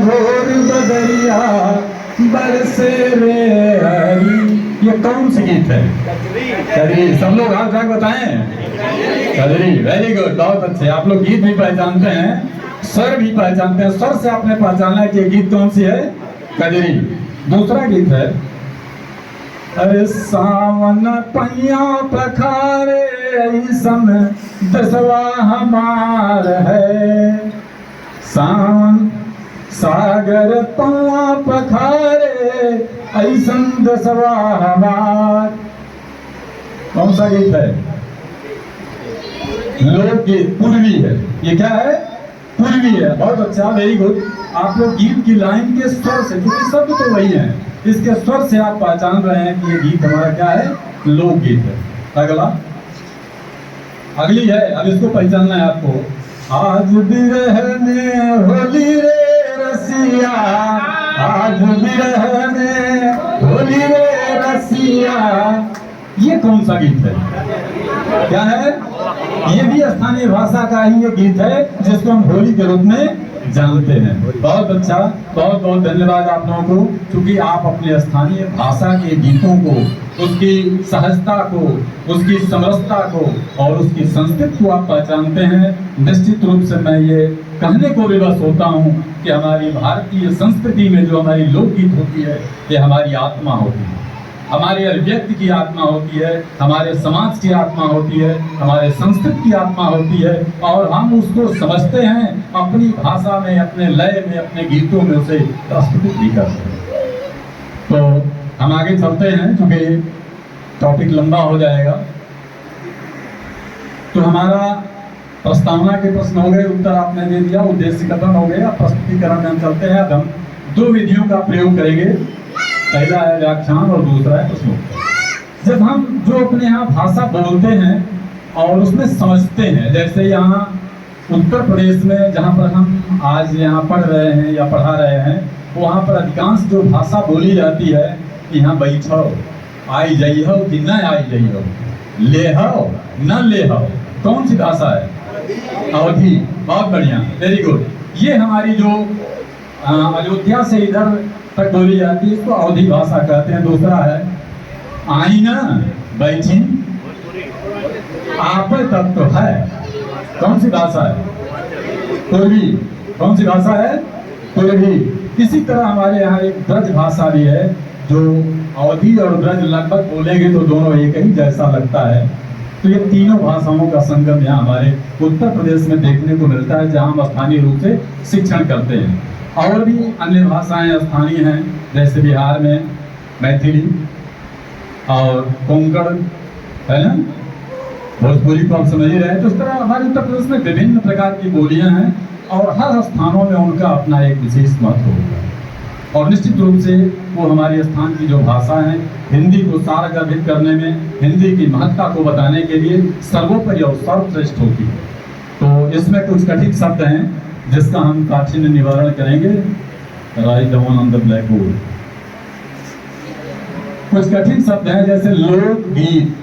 घोर बदरिया बरसे रे हरी। ये कौन सी गीत है? कजरी। सब लोग हाथ उठा के बताएं। कजरी। वेरी गुड, बहुत अच्छे। आप लोग गीत भी पहचानते हैं, स्वर भी पहचानते हैं। स्वर से आपने पहचाना है कि ये गीत कौन सी है? कजरी। दूसरा गीत है, अरे सावन पैया पखारे ऐसन दसवा हमार है। सावन सागर पौआ पखारे ऐसन दसवा हमार। कौन सा गीत है? लोकगीत, पूर्वी है। ये क्या है? पूर्वी है। बहुत अच्छा, वेरी गुड। आप लोग गीत की लाइन के स्वर से, क्योंकि शब्द तो वही है, इसके स्वर से आप पहचान रहे हैं कि ये गीत हमारा क्या है? लोकगीत है। अगला, अगली है, अब इसको पहचानना है आपको। आज बिरह में होली रे रसिया, आज बिरह में होली रे रसिया। ये कौन सा गीत है? क्या है? ये भी स्थानीय भाषा का ही ये गीत है, जिसको हम होली के रूप में जानते हैं। बहुत अच्छा, बहुत बहुत धन्यवाद आप लोगों को, क्योंकि आप अपने स्थानीय भाषा के गीतों को, उसकी सहजता को, उसकी समरसता को और उसकी संस्कृति को आप पहचानते हैं। निश्चित रूप से मैं ये कहने को विवश होता हूँ कि हमारी भारतीय संस्कृति में जो हमारी लोकगीत होती है, ये हमारी आत्मा होती है, हमारे व्यक्ति की आत्मा होती है, हमारे समाज की आत्मा होती है, हमारे संस्कृति की आत्मा होती है, और हम उसको समझते हैं अपनी भाषा में, अपने लय में, अपने गीतों में उसे प्रस्तुत भी करते हैं। तो हम आगे चलते हैं, क्योंकि टॉपिक लंबा हो जाएगा। तो हमारा प्रस्तावना के प्रश्न हो गए, उत्तर आपने दे दिया, उद्देश्य कथन हो गया। प्रस्तुतिकरण में हम चलते हैं। अब हम दो विधियों का प्रयोग करेंगे, पहला है व्याख्यान और दूसरा है प्रश्नोत्तर। जब हम जो अपने यहाँ भाषा बोलते हैं और उसमें समझते हैं, जैसे यहाँ उत्तर प्रदेश में जहाँ पर हम आज यहाँ पढ़ रहे हैं या पढ़ा रहे हैं, वहाँ पर अधिकांश जो भाषा बोली जाती है, यहाँ बैठो, आई जाइयो कि न आई जाइयो, ले हो न ले हो। कौन सी भाषा है? अवधी। बहुत बढ़िया, वेरी गुड। ये हमारी जो अयोध्या से इधर तक बोली जाती है, इसको अवधी भाषा कहते हैं। दूसरा है आई ना बैठी, आप तक तो है। कौन सी भाषा है? पूर्वी। कौन सी भाषा है? पूर्वी। इसी तरह हमारे यहाँ एक ब्रज भाषा भी है, जो अवधी और ब्रज लगभग बोलेंगे तो दोनों एक ही जैसा लगता है। तो ये तीनों भाषाओं का संगम यहाँ हमारे उत्तर प्रदेश में देखने को मिलता है, जहाँ हम स्थानीय रूप से शिक्षण करते हैं। और भी अन्य भाषाएं स्थानीय हैं, जैसे बिहार में मैथिली और कोंकण है ना, भोजपुरी को आप समझ ही रहे हैं। तो इस तरह हमारे उत्तर प्रदेश में विभिन्न प्रकार की बोलियां हैं, और हर स्थानों में उनका अपना एक विशेष महत्व होता है। और निश्चित रूप से वो हमारे स्थान की जो भाषा है, हिंदी को सारगर्भित करने में, हिंदी की महत्ता को बताने के लिए सर्वोपरि और सर्वश्रेष्ठ होती है। तो इसमें कुछ कठिन शब्द हैं जिसका हम काठिन्य निवारण करेंगे। Write down on the black board. कुछ कठिन शब्द हैं, जैसे लोकगीत।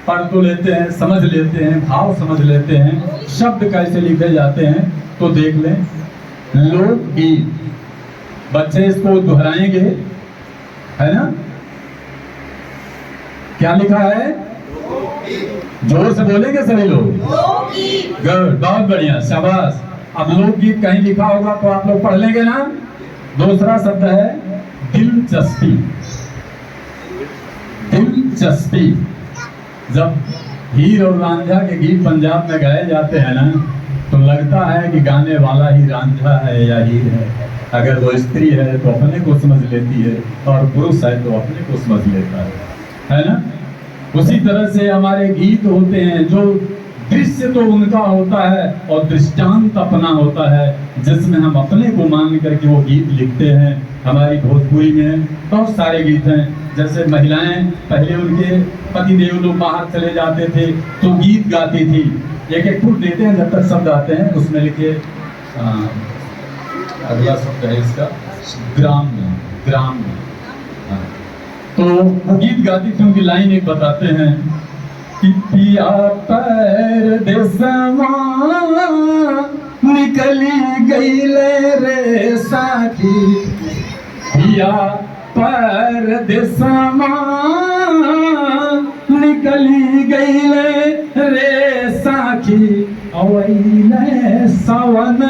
पढ़ तो लेते हैं, समझ लेते हैं, भाव समझ लेते हैं, शब्द कैसे लिखे जाते हैं तो देख लें। लोकगीत, बच्चे इसको दोहराएंगे, है ना? क्या लिखा है? जोर से बोलेंगे सभी लोग। गुड, बहुत बढ़िया, शाबाश। अब लोकगीत कहीं लिखा होगा तो आप लोग पढ़ लेंगे ना। दूसरा शब्द है दिलचस्पी। दिलचस्पी, जब हीर और रांझा के गीत पंजाब में गाए जाते हैं ना, तो लगता है कि गाने वाला ही रांझा है या हीर है। अगर वो स्त्री है तो अपने को समझ लेती है, और पुरुष है तो अपने को समझ लेता है ना। उसी तरह से हमारे गीत होते हैं, जो दृश्य तो उनका होता है और दृष्टांत अपना होता है, जिसमें हम अपने को मान करके वो गीत लिखते हैं। हमारी भोजपुरी में बहुत सारे गीत हैं, जैसे महिलाएं पहले उनके पति देव लोग बाहर चले जाते थे तो गीत गाती थी। एक एक फुट देते हैं जब तक शब्द आते हैं, उसमें लिखे अगला शब्द है इसका ग्राम्य। ग्राम्य, तो वो गीत गाती थी, उनकी लाइन एक बताते हैं कि पिया पैर देसवा निकली गईले रे साखी पिया परदेसमा, निकली गईले रे साखी अवैले सावन।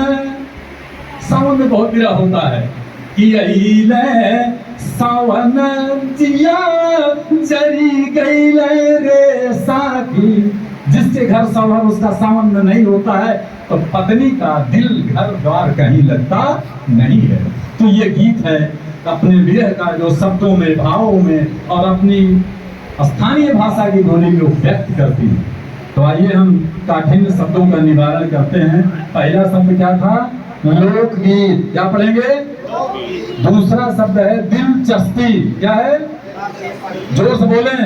सावन में बहुत बिरह होता है कि अइले सावन जिया जरी गईले रे साखी। जिसके घर सावन उसका सावन में नहीं होता है तो पत्नी का दिल घर द्वार कहीं लगता नहीं है। तो ये गीत है अपने विरह का जो शब्दों में, भावों में और अपनी स्थानीय भाषा की बोली में व्यक्त करती है। तो आइए हम काठिन्य शब्दों का निवारण करते हैं। पहला शब्द क्या था? लोकगीत। क्या पढ़ेंगे? दूसरा शब्द है दिलचस्पी। क्या है? जोर से बोले।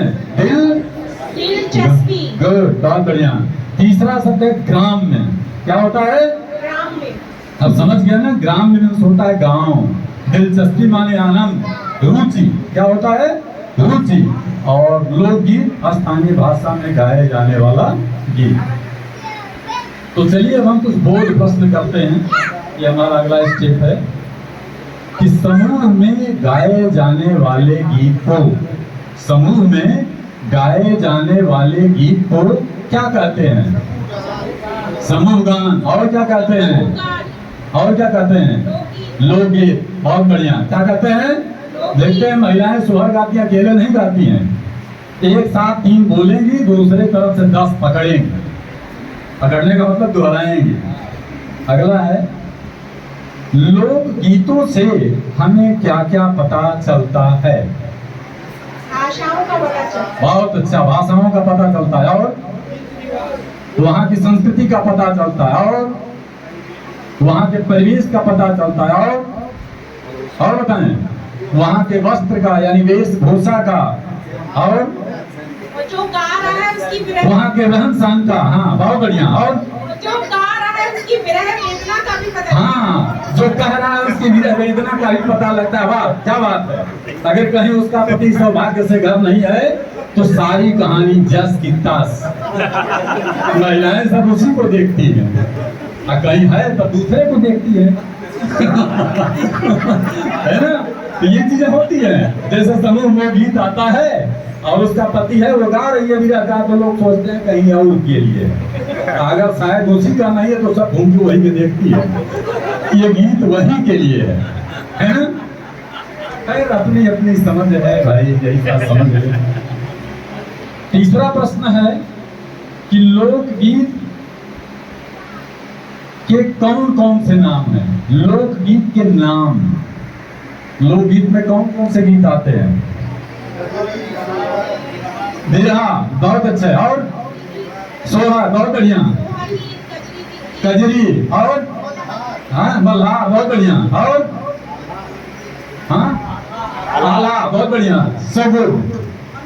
दिलचस्पी। गुड, बहुत बढ़िया। तीसरा शब्द है ग्राम्य। क्या होता है? ग्राम्य। अब समझ गया ना, ग्राम्य में होता है गांव। दिलचस्पी माने आनंद, रुचि। क्या होता है? रुचि। और लोकगीत स्थानीय भाषा में गाए जाने वाला गीत। तो चलिए अब हम कुछ बोध प्रश्न करते हैं। ये हमारा अगला स्टेप है कि समूह में गाए जाने वाले गीत को, समूह में गाए जाने वाले गीत को क्या कहते हैं? समूह गान। और क्या कहते हैं? और क्या कहते हैं? लोकगीत। बहुत बढ़िया। क्या कहते हैं? देखते हैं महिलाएं सोहर गाती हैं, अकेले नहीं गाती हैं। एक साथ 3 बोलेंगी, दूसरे तरफ से 10 पकड़ेंगे। पकड़ने का मतलब दोहराएंगे। अगला है लोक गीतों से हमें क्या क्या पता चलता है? भाषाओं का पता चलता है। बहुत अच्छा, भाषाओं का पता चलता है और वहाँ की संस्कृति का पता चलता है और वहाँ के परिवेश का पता चलता है और बताएं वहाँ के वस्त्र का यानी वेशभूषा का और जो गा रहा है उसकी विरह, वहाँ के रहन सहन का। हाँ, बहुत बढ़िया। और जो गा रहा है उसकी विरह वेदना का भी पता। हाँ, जो कह रहा है उसकी विरह वेदना का भी पता लगता है। वाह, क्या बात है। अगर कहीं उसका पति सौभाग्य से घर नहीं है तो सारी कहानी जस की तस। महिलाएं सब उसी को देखती हैं, और कहीं है तो दूसरे को देखती है। है ना? तो ये चीजें होती हैं। जैसे समूह में गीत आता है और उसका पति है वो गा रही है विरह का, तो लोग सोचते हैं कहीं और के लिए। अगर शायद उसी का नहीं है तो सब घूम के वही के देखती है। ये गीत वही के लिए है ना? खैर अपनी अपनी समझ है भाई, यही बात समझ है। तीसरा प्रश्न है कि लोकगीत के कौन कौन से नाम हैं? लोकगीत के नाम। लोकगीत में कौन कौन से गीत आते हैं? बिरहा, बहुत अच्छा है। और सोहर, बहुत बढ़िया। कजरी और हाँ मल्हा, बहुत बढ़िया। और हाँ आला, बहुत बढ़िया। सगुर।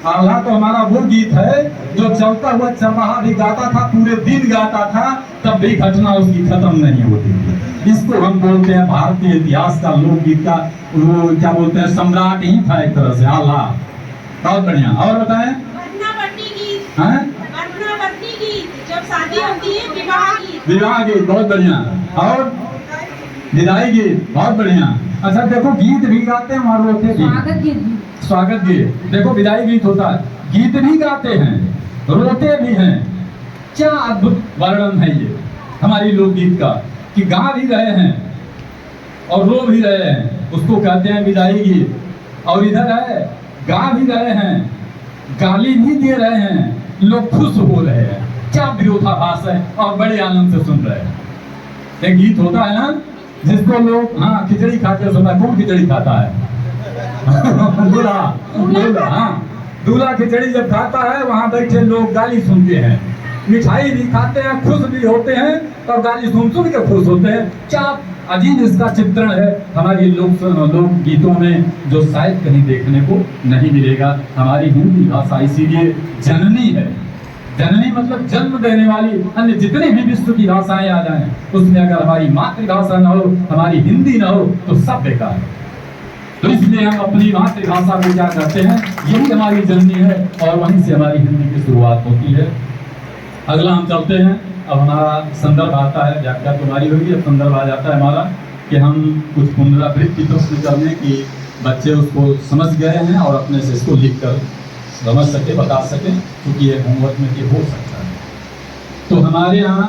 आला तो हमारा वो गीत है जो चलता हुआ चरवाहा भी गाता था, पूरे दिन गाता था, तब भी घटना उसकी खत्म नहीं होती थी। इसको हम बोलते हैं भारतीय इतिहास का लोकगीत का वो क्या बोलते हैं, सम्राट ही था एक तरह से आला। बहुत बढ़िया। और बताएं? जब शादी होती है विवाह गीत। विवाह गीत, बहुत बढ़िया। और विदाई गीत, बहुत बढ़िया। अच्छा देखो, गीत भी गाते हैं और रोते भी। स्वागत गीत। स्वागत गीत। देखो विदाई गीत होता है, गीत भी गाते हैं, रोते भी हैं। क्या अद्भुत वर्णन है ये हमारी लोकगीत का कि गा भी रहे हैं और रो भी रहे हैं, उसको कहते हैं विदाई गीत। और इधर है गा भी रहे हैं, गाली भी दे रहे हैं, लोग खुश हो रहे हैं। क्या विरोधाभास है और बड़े आनंद से सुन रहे हैं। एक गीत होता है ना जिसको लोग हाँ खिचड़ी खाते सुना। कौन खिचड़ी खाता है? दूल्हा। दूल्हा, हाँ दूल्हा खिचड़ी जब खाता है वहाँ बैठे लोग गाली सुनते हैं, मिठाई भी खाते हैं, खुश भी होते हैं और गाली सुन सुन के खुश होते हैं। क्या अजीब इसका चित्रण है हमारी लोक गीतों में, जो शायद कहीं देखने को नहीं मिलेगा। हमारी हिंदी भाषा इसीलिए जननी है। जननी मतलब जन्म देने वाली। अन्य जितने भी विश्व की भाषाएं आ जाएं, उसमें अगर हमारी मातृभाषा न हो, हमारी हिंदी न हो, तो सब बेकार है। तो इसलिए हम अपनी मातृभाषा को क्या करते हैं, यही हमारी जननी है और वहीं से हमारी हिंदी की शुरुआत होती है। अगला हम चलते हैं अब हमारा संदर्भ आता है, व्याख्या तुम्हारी होगी, अब संदर्भ आ जाता है हमारा कि हम कुछ पुनरावृत्ति प्रश्न कर लें कि बच्चे उसको समझ गए हैं और अपने से इसको लिख कर समझ सके, बता सके, क्योंकि ये होमवर्क में ये हो सकता है। तो हमारे यहाँ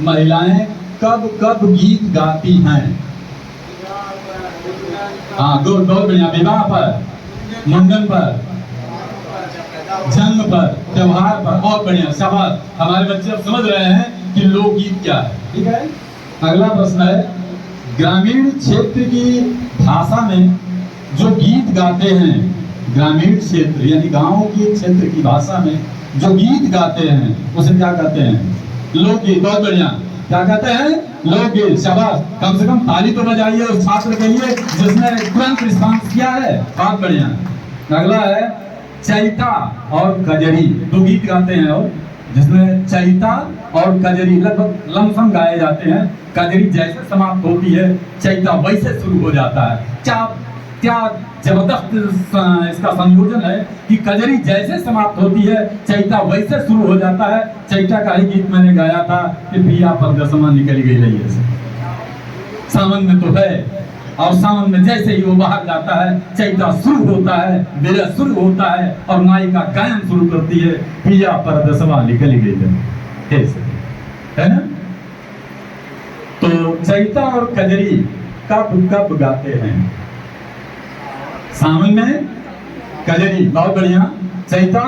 महिलाएं कब कब गीत गाती हैं? हाँ, बहुत बढ़िया। विवाह पर, मुंडन पर, जन्म पर, त्योहार पर, बहुत बढ़िया, शाबाश। हमारे बच्चे अब समझ रहे हैं कि लोकगीत क्या है। ठीक है, अगला प्रश्न है, ग्रामीण क्षेत्र की भाषा में जो गीत गाते हैं, ग्रामीण क्षेत्र यानी गांव की क्षेत्र की भाषा में जो गीत गाते हैं उसे क्या कहते हैं? लोकगीत। बहुत बढ़िया, क्या कहते हैं? लोकगीत। शाबाश, कम से कम ताली तो बजाइए उस छात्र के लिए जिसने तुरंत रिस्पॉन्स किया है। बहुत बढ़िया। अगला है चैता और कजरी, दो गीत गाते हैं और जिसमें चैता और कजरी लगभग लमसम गाए जाते हैं। कजरी जैसे समाप्त होती है चैता वैसे शुरू हो जाता है। क्या जबरदस्त इसका संयोजन है कि कजरी जैसे समाप्त होती है चैता वैसे शुरू हो जाता है। चैता का ही गीत मैंने गाया था कि पिया परदेसवा निकल गई रही है। सावन में तो है, और सावन में जैसे ही वो बाहर जाता है चैता शुरू होता है, विरह शुरू होता है और नायिका गायन शुरू करती है, पिया परदेसवा निकल गई है ना। तो चैता और कजरी कब कब गाते हैं? सावन में कजरी, बहुत बढ़िया। चैता,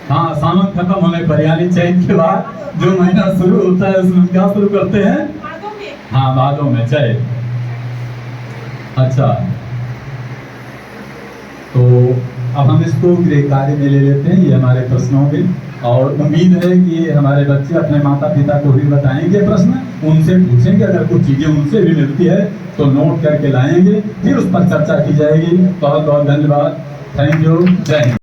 हाँ, सावन खत्म होने पर यानी चैत के बाद जो महीना शुरू होता है उसमें क्या शुरू करते हैं? हाँ, भादों में चैत। अच्छा, तो अब हम इसको गृह कार्य में ले लेते हैं, ये हमारे प्रश्नों में, और उम्मीद है कि हमारे बच्चे अपने माता पिता को भी बताएंगे प्रश्न, उनसे पूछेंगे, अगर कुछ चीजें उनसे भी मिलती है तो नोट करके लाएंगे, फिर उस पर चर्चा की जाएगी। बहुत बहुत धन्यवाद, थैंक यू, जय हिंद।